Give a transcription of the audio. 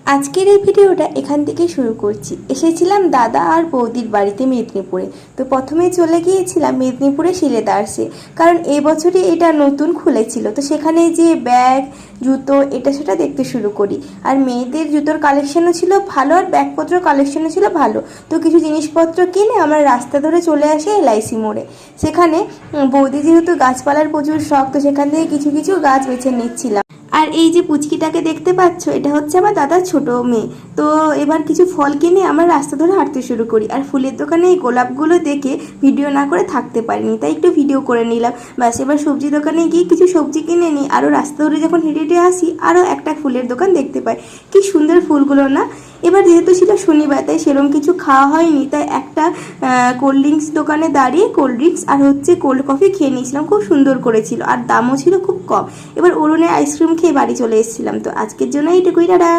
আজকের এই ভিডিওটা এখান থেকে শুরু করছি। এসেছিলাম দাদা আর বৌদির বাড়িতে মেদিনীপুরে। তো প্রথমে চলে গিয়েছিলাম মেদিনীপুরে শিলেদার্সে, কারণ এই বছরই এটা নতুন খুলেছিল। তো সেখানে যে ব্যাগ, জুতো এটা সেটা দেখতে শুরু করি। আর মেয়েদের জুতোর কালেকশনও ছিল ভালো, আর ব্যাগপত্র কালেকশনও ছিল ভালো। তো কিছু জিনিসপত্র কিনে আমরা রাস্তা ধরে চলে আসি এলআইসি মোড়ে। সেখানে বৌদি যেহেতু গাছপালার প্রচুর শখ, তো সেখান থেকে কিছু কিছু গাছ বেছে নিচ্ছিলাম। আর এই যে পুচকিটাকে দেখতে পাচ্ছ, এটা হচ্ছে আমার দাদার ছোট মেয়ে। তো এবার কিছু ফল কিনে আমরা রাস্তা ধরে হাঁটতে শুরু করি। আর ফুলের দোকানে এই গোলাপগুলো দেখে ভিডিও না করে থাকতে পারিনি, তাই একটু ভিডিও করে নিলাম। ব্যাস, এবার সবজি দোকানে গিয়ে কিছু সবজি কিনে নিই। আরও রাস্তা ধরে যখন হেঁটে হেঁটে আসি, আরও একটা ফুলের দোকান দেখতে পাই। কি সুন্দর ফুলগুলো না। এবার যেহেতু ছিল শনিবার, তাই সেরকম কিছু খাওয়া হয়নি, তাই একটা কোল্ড ড্রিঙ্কস দোকানে দাঁড়িয়ে কোল্ড ড্রিঙ্কস আর হচ্ছে কোল্ড কফি খেয়ে নিয়েছিলাম। খুব সুন্দর করেছিল আর দামও ছিল খুব কম। এবার অরুণের আইসক্রিম খেয়ে বাড়ি চলে এসেছিলাম। তো আজকের জন্য এইটুকুই, টাটা।